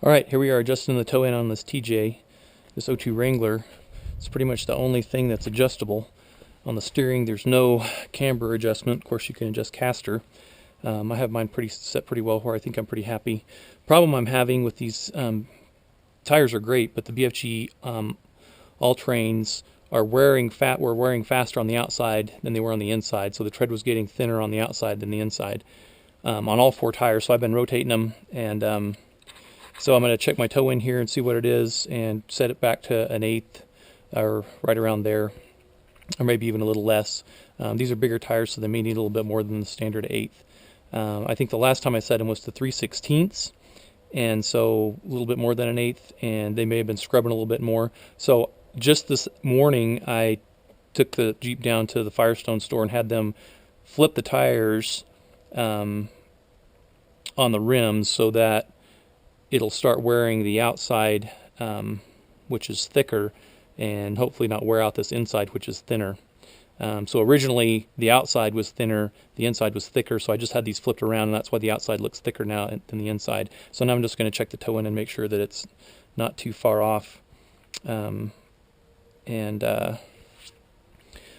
Alright, here we are adjusting the toe end on this TJ, this '02 Wrangler. It's pretty much the only thing that's adjustable. On the steering, there's no camber adjustment. Of course, you can adjust caster. I have mine set pretty well where I think I'm pretty happy. Problem I'm having with these tires are great, but the BFG all-terrains were wearing faster on the outside than they were on the inside, so the tread was getting thinner on the outside than the inside on all four tires. So I've been rotating them, and so I'm going to check my toe in here and see what it is and set it back to an eighth or right around there, or maybe even a little less. These are bigger tires, so they may need a little bit more than the standard eighth. I think the last time I set them was to 3/16, and so a little bit more than an eighth, and they may have been scrubbing a little bit more. So just this morning, I took the Jeep down to the Firestone store and had them flip the tires on the rims so that it'll start wearing the outside, which is thicker, and hopefully not wear out this inside, which is thinner. So originally the outside was thinner, the inside was thicker, so I just had these flipped around, and that's why the outside looks thicker now than the inside. So now I'm just going to check the toe in and make sure that it's not too far off.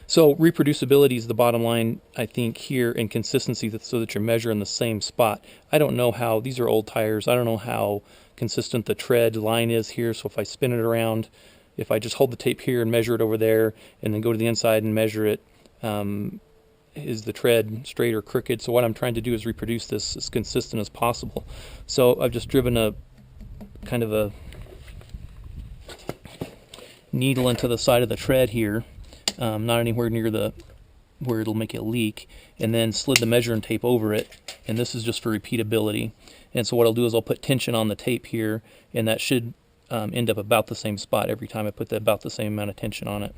So reproducibility is the bottom line, I think, here, and consistency, so that you're measuring the same spot. I don't know how, these are old tires, I don't know how consistent the tread line is here, so if I spin it around, if I just hold the tape here and measure it over there, and then go to the inside and measure it, is the tread straight or crooked? So what I'm trying to do is reproduce this as consistent as possible. So I've just driven a kind of a needle into the side of the tread here, not anywhere near where it'll make it leak, and then slid the measuring tape over it, and this is just for repeatability. And so what I'll do is I'll put tension on the tape here, and that should end up about the same spot every time I put about the same amount of tension on it.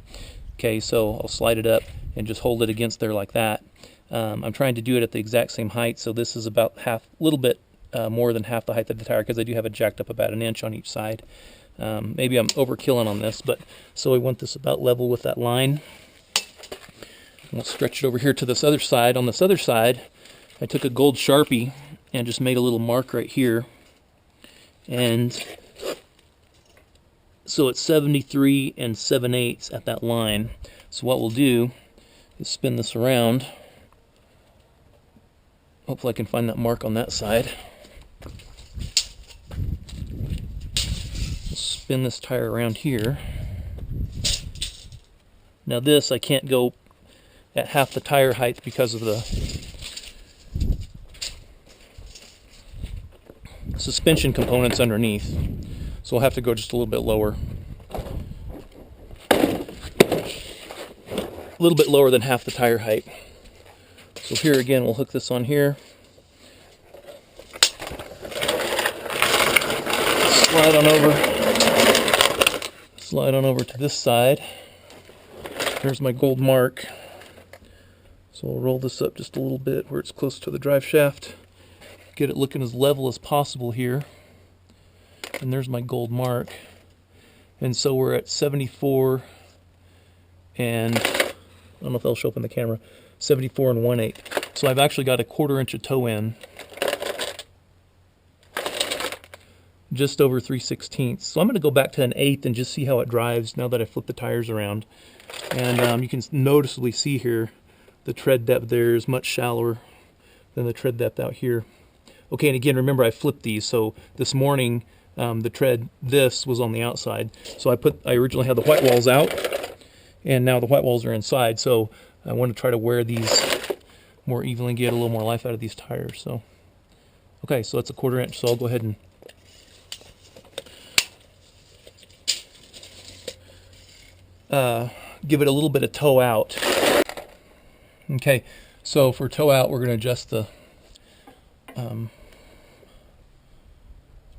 Okay, so I'll slide it up and just hold it against there like that. I'm trying to do it at the exact same height, so this is about a little bit more than half the height of the tire, because I do have it jacked up about 1 inch on each side. Maybe I'm overkilling on this, but so I want this about level with that line. We'll stretch it over here to this other side. On this other side, I took a gold Sharpie and just made a little mark right here, and so it's 73 7/8 at that line. So what we'll do is spin this around. Hopefully I can find that mark on that side. Spin this tire around here. Now this, I can't go at half the tire height because of the suspension components underneath. So we'll have to go just a little bit lower. A little bit lower than half the tire height. So here again, we'll hook this on here. Slide on over to this side. There's my gold mark. So I'll roll this up just a little bit where it's close to the drive shaft. Get it looking as level as possible here. And there's my gold mark. And so we're at 74 and, I don't know if that'll show up in the camera, 74 1/8. So I've actually got a 1/4 inch of toe in. Just over 3/16. So I'm going to go back to an eighth and just see how it drives now that I flip the tires around. And you can noticeably see here the tread depth there is much shallower than the tread depth out here. Okay, and again, remember I flipped these. So this morning the tread, this was on the outside. So I originally had the white walls out, and now the white walls are inside. So I want to try to wear these more evenly, get a little more life out of these tires. So okay, so that's a 1/4 inch. So I'll go ahead and give it a little bit of toe out. Okay, so for toe out, we're going to adjust the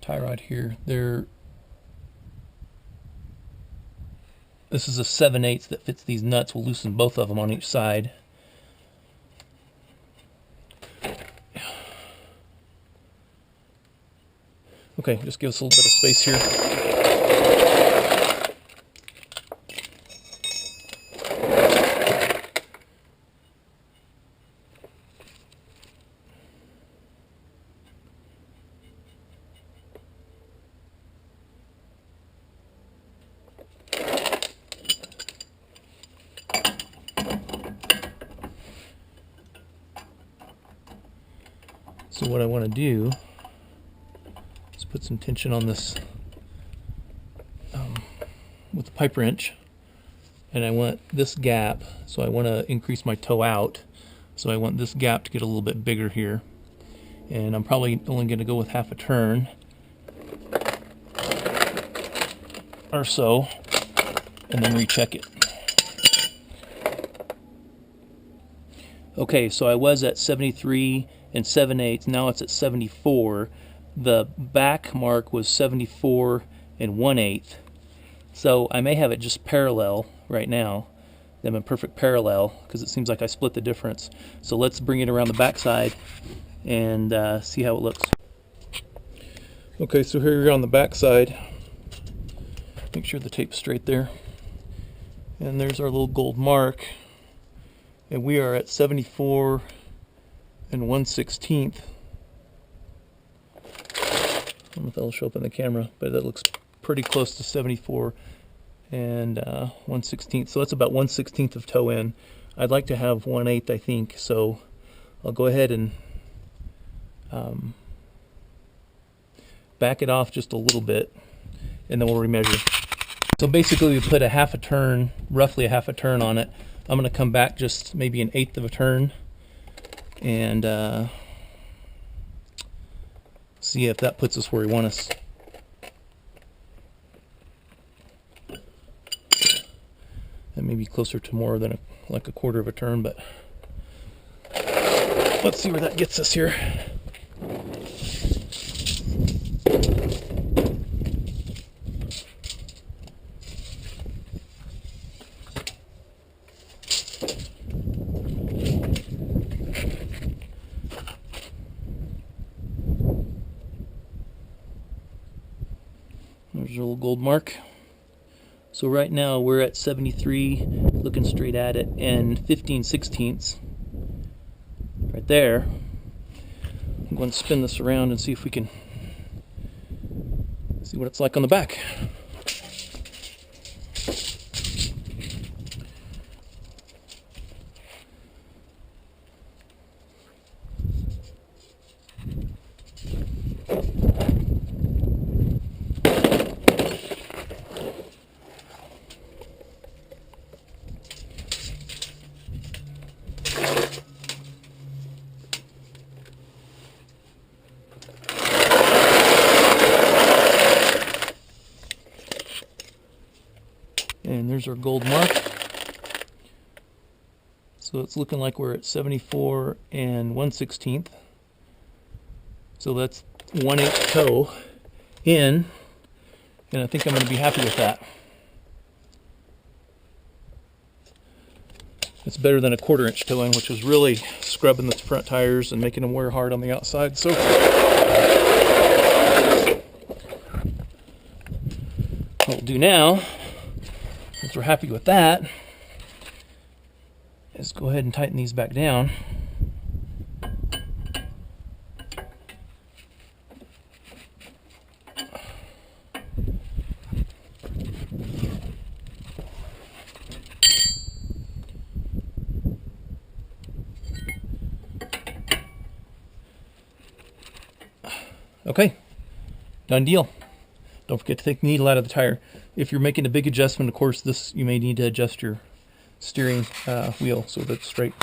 tie rod here. This is a 7/8 that fits these nuts. We'll loosen both of them on each side. Okay, just give us a little bit of space here. So what I want to do is put some tension on this with the pipe wrench, and I want this gap, so I want to increase my toe out, so I want this gap to get a little bit bigger here, and I'm probably only going to go with half a turn or so, and then recheck it. Okay, so I was at 73 and 7/8, now it's at 74. The back mark was 74 and 1/8. So I may have it just parallel right now, them in perfect parallel, because it seems like I split the difference. So let's bring it around the back side and see how it looks. Okay, so here you're on the back side. Make sure the tape's straight there. And there's our little gold mark. And we are at 74 and 1/16. I don't know if that'll show up in the camera, but that looks pretty close to 74 and 1/16. So that's about 1/16 of toe in. I'd like to have 1/8, I think. So I'll go ahead and back it off just a little bit, and then we'll remeasure. So basically we put a half a turn, roughly a half a turn on it. I'm going to come back just maybe 1/8 of a turn and see if that puts us where we want us. That may be closer to more than like a quarter of a turn, but let's see where that gets us here. There's a little gold mark. So right now we're at 73, looking straight at it, and 15/16 right there. I'm going to spin this around and see if we can see what it's like on the back. And there's our gold mark. So it's looking like we're at 74 and 1/16. So that's 1/8 toe in, and I think I'm going to be happy with that. It's better than a 1/4 inch toe in, which was really scrubbing the front tires and making them wear hard on the outside. So what we'll do now, since we're happy with that, is go ahead and tighten these back down. Okay, done deal. Don't forget to take the needle out of the tire. If you're making a big adjustment, of course, you may need to adjust your steering wheel so that it's straight.